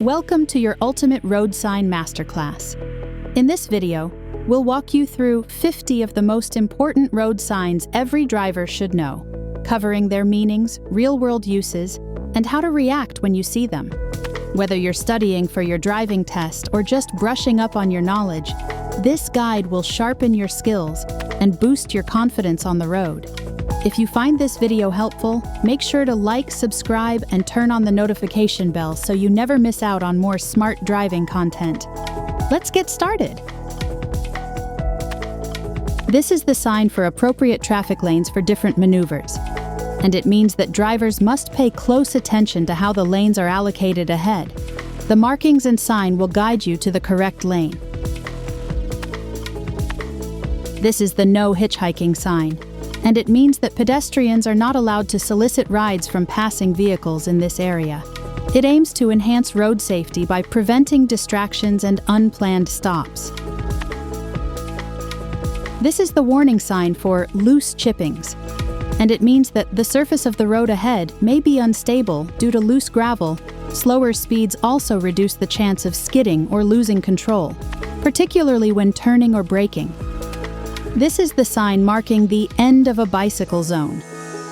Welcome to your Ultimate Road Sign Masterclass. In this video, we'll walk you through 50 of the most important road signs every driver should know, covering their meanings, real-world uses, and how to react when you see them. Whether you're studying for your driving test or just brushing up on your knowledge, this guide will sharpen your skills and boost your confidence on the road. If you find this video helpful, make sure to like, subscribe, and turn on the notification bell so you never miss out on more smart driving content. Let's get started. This is the sign for appropriate traffic lanes for different maneuvers, and it means that drivers must pay close attention to how the lanes are allocated ahead. The markings and sign will guide you to the correct lane. This is the no hitchhiking sign, and it means that pedestrians are not allowed to solicit rides from passing vehicles in this area. It aims to enhance road safety by preventing distractions and unplanned stops. This is the warning sign for loose chippings, and it means that the surface of the road ahead may be unstable due to loose gravel. Slower speeds also reduce the chance of skidding or losing control, particularly when turning or braking. This is the sign marking the end of a bicycle zone,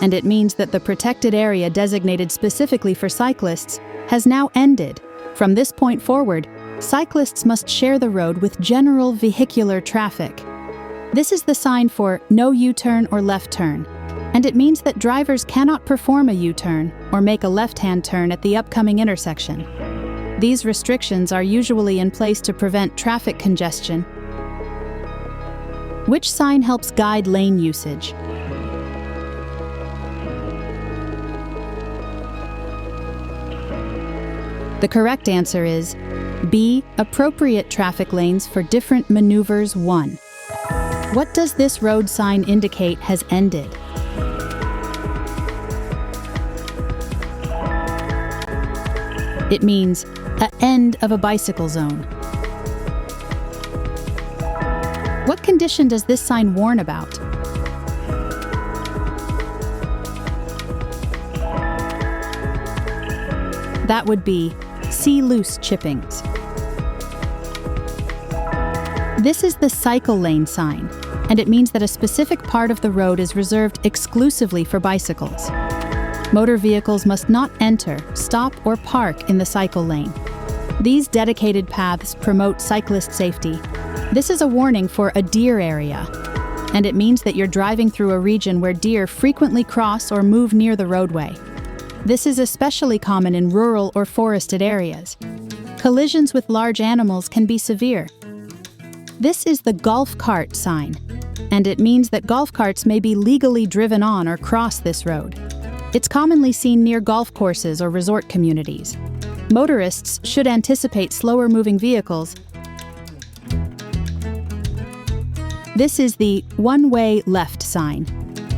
and it means that the protected area designated specifically for cyclists has now ended. From this point forward, cyclists must share the road with general vehicular traffic. This is the sign for no U-turn or left turn, and it means that drivers cannot perform a U-turn or make a left-hand turn at the upcoming intersection. These restrictions are usually in place to prevent traffic congestion. Which sign helps guide lane usage? The correct answer is B, appropriate traffic lanes for different maneuvers 1. What does this road sign indicate has ended? It means the end of a bicycle zone. What condition does this sign warn about? That would be see loose chippings. This is the cycle lane sign, and it means that a specific part of the road is reserved exclusively for bicycles. Motor vehicles must not enter, stop, or park in the cycle lane. These dedicated paths promote cyclist safety. This is a warning for a deer area, and it means that you're driving through a region where deer frequently cross or move near the roadway. This is especially common in rural or forested areas. Collisions with large animals can be severe. This is the golf cart sign, and it means that golf carts may be legally driven on or cross this road. It's commonly seen near golf courses or resort communities. Motorists should anticipate slower moving vehicles. This is the one-way left sign,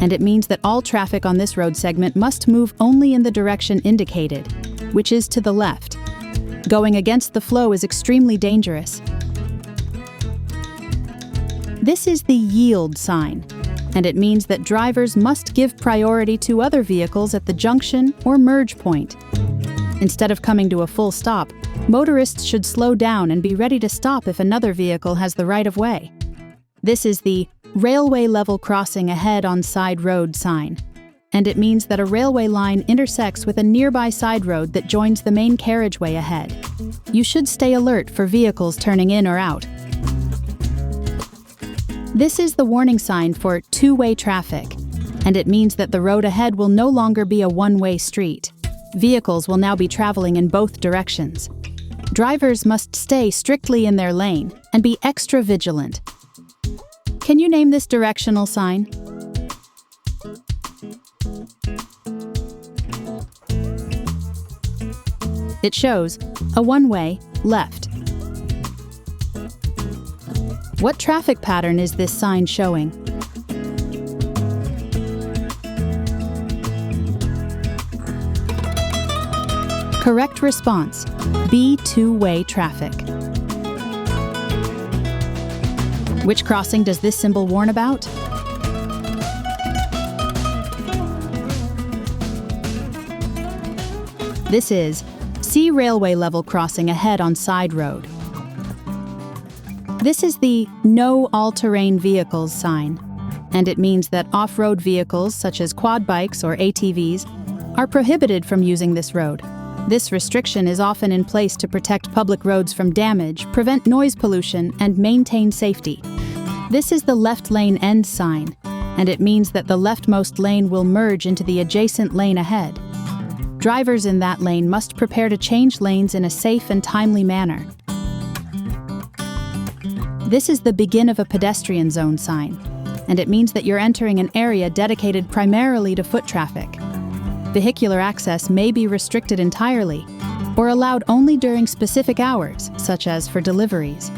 and it means that all traffic on this road segment must move only in the direction indicated, which is to the left. Going against the flow is extremely dangerous. This is the yield sign, and it means that drivers must give priority to other vehicles at the junction or merge point. Instead of coming to a full stop, motorists should slow down and be ready to stop if another vehicle has the right of way. This is the railway level crossing ahead on side road sign, and it means that a railway line intersects with a nearby side road that joins the main carriageway ahead. You should stay alert for vehicles turning in or out. This is the warning sign for two-way traffic, and it means that the road ahead will no longer be a one-way street. Vehicles will now be traveling in both directions. Drivers must stay strictly in their lane and be extra vigilant. Can you name this directional sign? It shows a one-way left. What traffic pattern is this sign showing? Correct response, B, two-way traffic. Which crossing does this symbol warn about? This is See railway level crossing ahead on side road. This is the No All-Terrain Vehicles sign, and it means that off-road vehicles such as quad bikes or ATVs are prohibited from using this road. This restriction is often in place to protect public roads from damage, prevent noise pollution, and maintain safety. This is the left lane end sign, and it means that the leftmost lane will merge into the adjacent lane ahead. Drivers in that lane must prepare to change lanes in a safe and timely manner. This is the begin of a pedestrian zone sign, and it means that you're entering an area dedicated primarily to foot traffic. Vehicular access may be restricted entirely or allowed only during specific hours, such as for deliveries.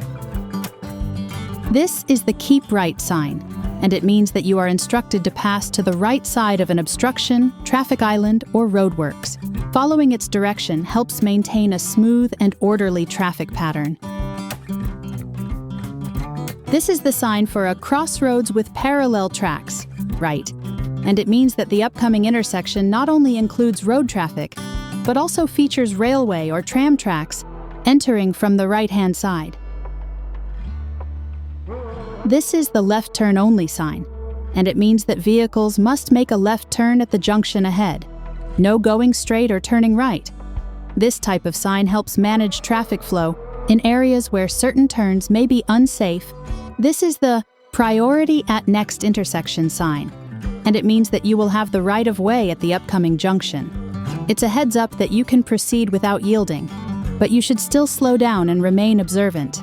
This is the Keep Right sign, and it means that you are instructed to pass to the right side of an obstruction, traffic island, or roadworks. Following its direction helps maintain a smooth and orderly traffic pattern. This is the sign for a crossroads with parallel tracks, right, and it means that the upcoming intersection not only includes road traffic, but also features railway or tram tracks entering from the right-hand side. This is the left turn only sign, and it means that vehicles must make a left turn at the junction ahead. No going straight or turning right. This type of sign helps manage traffic flow in areas where certain turns may be unsafe. This is the Priority at Next Intersection sign, and it means that you will have the right of way at the upcoming junction. It's a heads up that you can proceed without yielding, but you should still slow down and remain observant.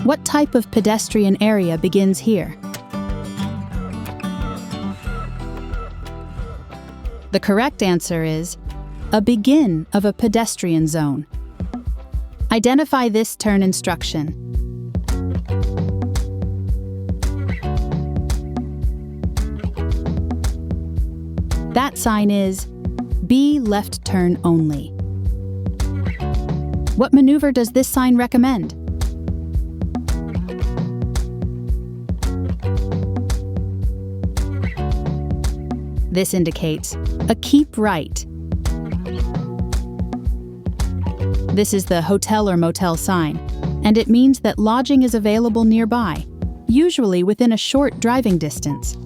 What type of pedestrian area begins here? The correct answer is a begin of a pedestrian zone. Identify this turn instruction. That sign is B left turn only. What maneuver does this sign recommend? This indicates a keep right. This is the hotel or motel sign, and it means that lodging is available nearby, usually within a short driving distance.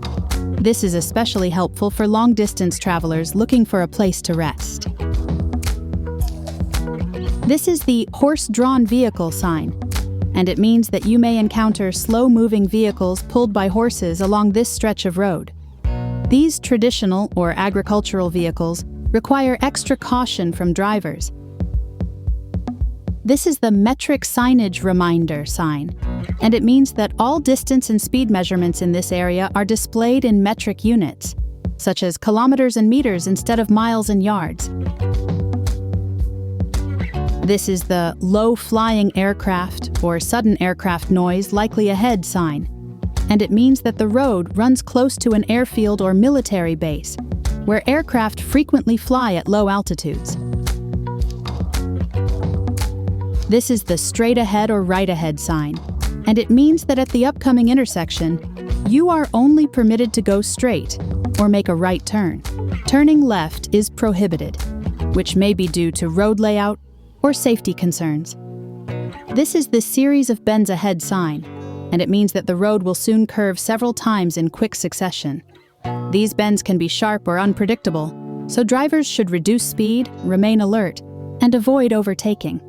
This is especially helpful for long-distance travelers looking for a place to rest. This is the horse-drawn vehicle sign, and it means that you may encounter slow-moving vehicles pulled by horses along this stretch of road. These traditional or agricultural vehicles require extra caution from drivers. This is the metric signage reminder sign, and it means that all distance and speed measurements in this area are displayed in metric units, such as kilometers and meters instead of miles and yards. This is the low-flying aircraft or sudden aircraft noise likely ahead sign, and it means that the road runs close to an airfield or military base, where aircraft frequently fly at low altitudes. This is the straight ahead or right ahead sign, and it means that at the upcoming intersection, you are only permitted to go straight or make a right turn. Turning left is prohibited, which may be due to road layout or safety concerns. This is the series of bends ahead sign, and it means that the road will soon curve several times in quick succession. These bends can be sharp or unpredictable, so drivers should reduce speed, remain alert, and avoid overtaking.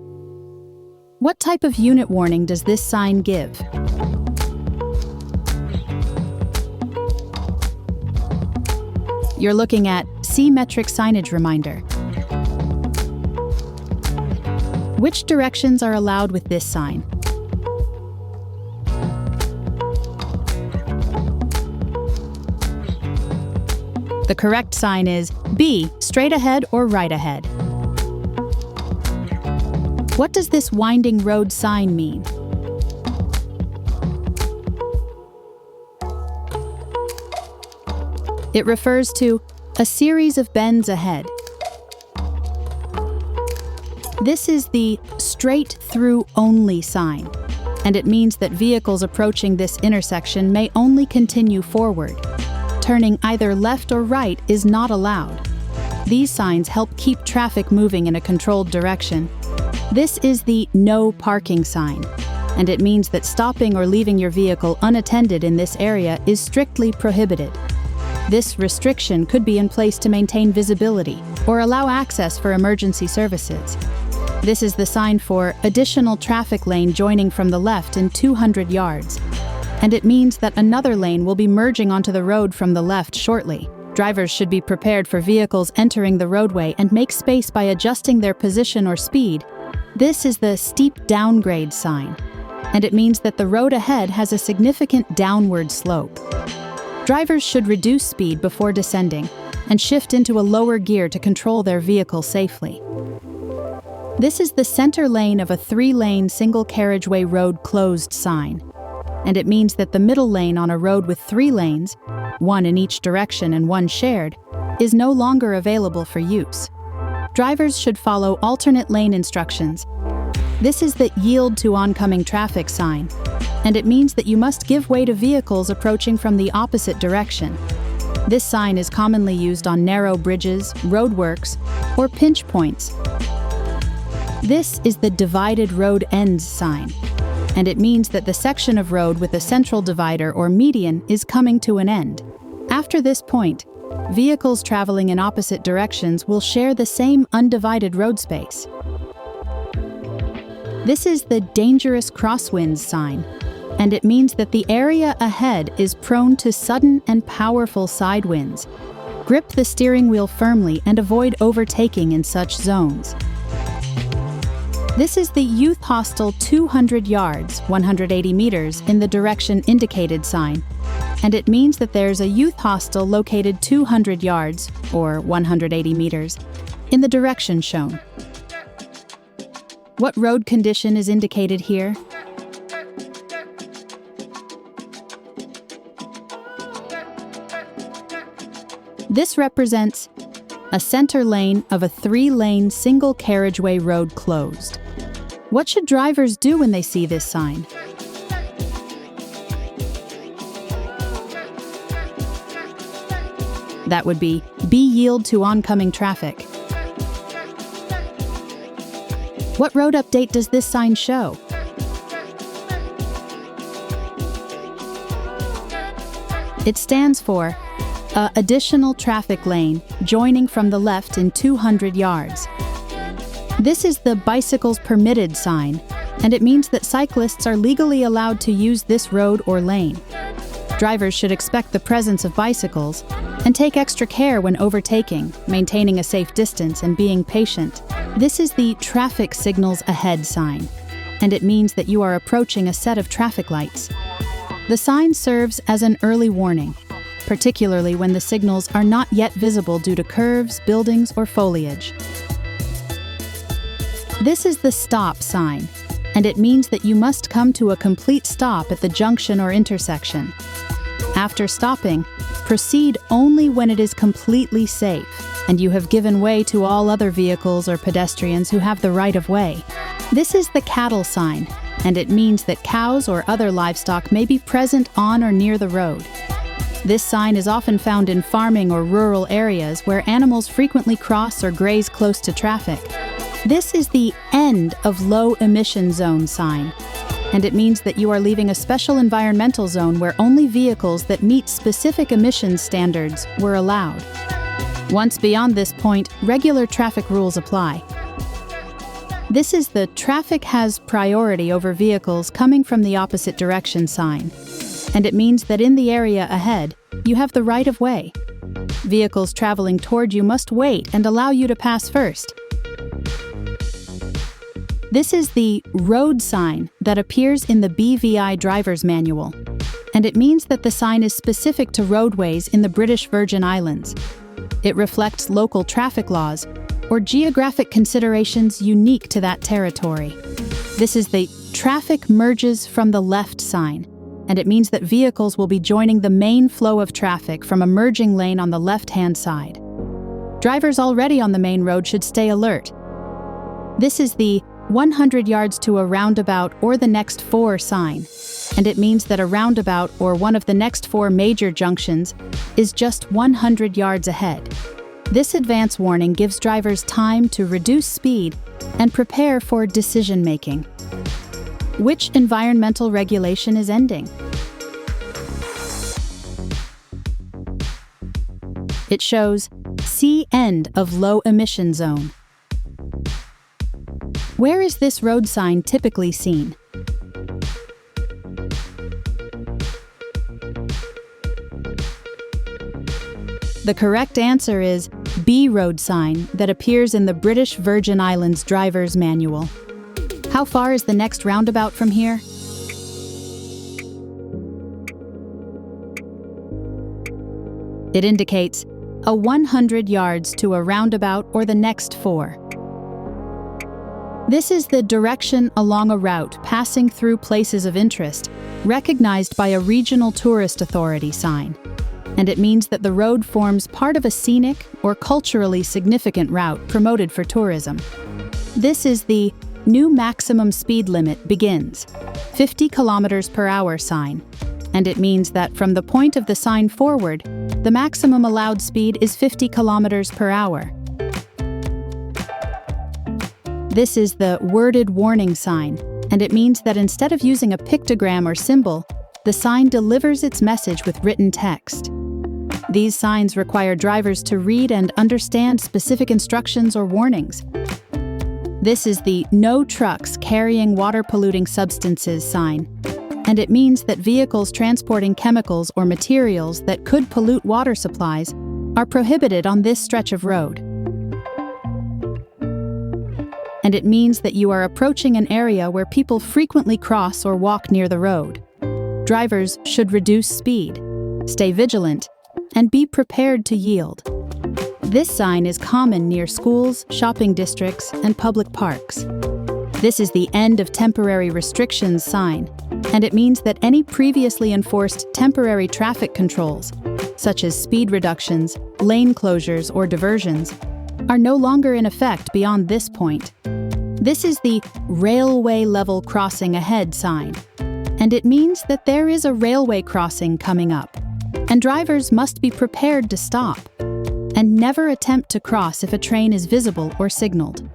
What type of unit warning does this sign give? You're looking at C metric signage reminder. Which directions are allowed with this sign? The correct sign is B, straight ahead or right ahead. What does this winding road sign mean? It refers to a series of bends ahead. This is the straight through only sign, and it means that vehicles approaching this intersection may only continue forward. Turning either left or right is not allowed. These signs help keep traffic moving in a controlled direction. This is the no parking sign, and it means that stopping or leaving your vehicle unattended in this area is strictly prohibited. This restriction could be in place to maintain visibility or allow access for emergency services. This is the sign for additional traffic lane joining from the left in 200 yards, and it means that another lane will be merging onto the road from the left shortly. Drivers should be prepared for vehicles entering the roadway and make space by adjusting their position or speed. This is the steep downgrade sign, and it means that the road ahead has a significant downward slope. Drivers should reduce speed before descending and shift into a lower gear to control their vehicle safely. This is the center lane of a 3-lane single carriageway road closed sign, and it means that the middle lane on a road with 3 lanes, one in each direction and one shared, is no longer available for use. Drivers should follow alternate lane instructions. This is the yield to oncoming traffic sign, and it means that you must give way to vehicles approaching from the opposite direction. This sign is commonly used on narrow bridges, roadworks, or pinch points. This is the divided road ends sign, and it means that the section of road with a central divider or median is coming to an end. After this point, vehicles traveling in opposite directions will share the same undivided road space. This is the dangerous crosswinds sign, and it means that the area ahead is prone to sudden and powerful side winds. Grip the steering wheel firmly and avoid overtaking in such zones. This is the youth hostel 200 yards, 180 meters in the direction indicated sign, and it means that there's a youth hostel located 200 yards, or 180 meters, in the direction shown. What road condition is indicated here? This represents a center lane of a 3-lane single carriageway road closed. What should drivers do when they see this sign? That would be yield to oncoming traffic. What road update does this sign show? It stands for additional traffic lane joining from the left in 200 yards. This is the bicycles permitted sign, and it means that cyclists are legally allowed to use this road or lane. Drivers should expect the presence of bicycles and take extra care when overtaking, maintaining a safe distance and being patient. This is the traffic signals ahead sign, and it means that you are approaching a set of traffic lights. The sign serves as an early warning, particularly when the signals are not yet visible due to curves, buildings, or foliage. This is the stop sign, and it means that you must come to a complete stop at the junction or intersection. After stopping, proceed only when it is completely safe, and you have given way to all other vehicles or pedestrians who have the right of way. This is the cattle sign, and it means that cows or other livestock may be present on or near the road. This sign is often found in farming or rural areas where animals frequently cross or graze close to traffic. This is the end of low emission zone sign, and it means that you are leaving a special environmental zone where only vehicles that meet specific emissions standards were allowed. Once beyond this point, regular traffic rules apply. This is the traffic has priority over vehicles coming from the opposite direction sign, and it means that in the area ahead, you have the right of way. Vehicles traveling toward you must wait and allow you to pass first. This is the road sign that appears in the BVI driver's manual, and it means that the sign is specific to roadways in the British Virgin Islands. It reflects local traffic laws or geographic considerations unique to that territory. This is the traffic merges from the left sign, and it means that vehicles will be joining the main flow of traffic from a merging lane on the left-hand side. Drivers already on the main road should stay alert. This is the 100 yards to a roundabout or the next 4 sign, and it means that a roundabout or one of the next 4 major junctions is just 100 yards ahead. This advance warning gives drivers time to reduce speed and prepare for decision-making. Which environmental regulation is ending? It shows "See end of low emission zone." Where is this road sign typically seen? The correct answer is B road sign that appears in the British Virgin Islands Driver's Manual. How far is the next roundabout from here? It indicates a 100 yards to a roundabout or the next 4. This is the direction along a route passing through places of interest, recognized by a regional tourist authority sign, and it means that the road forms part of a scenic or culturally significant route promoted for tourism. This is the new maximum speed limit begins, 50 kilometers per hour sign, and it means that from the point of the sign forward, the maximum allowed speed is 50 kilometers per hour. This is the worded warning sign, and it means that instead of using a pictogram or symbol, the sign delivers its message with written text. These signs require drivers to read and understand specific instructions or warnings. This is the No Trucks Carrying Water-Polluting Substances sign, and it means that vehicles transporting chemicals or materials that could pollute water supplies are prohibited on this stretch of road. And it means that you are approaching an area where people frequently cross or walk near the road. Drivers should reduce speed, stay vigilant, and be prepared to yield. This sign is common near schools, shopping districts, and public parks. This is the End of Temporary Restrictions sign, and it means that any previously enforced temporary traffic controls, such as speed reductions, lane closures, or diversions, are no longer in effect beyond this point. This is the Railway Level Crossing Ahead sign, and it means that there is a railway crossing coming up, and drivers must be prepared to stop and never attempt to cross if a train is visible or signaled.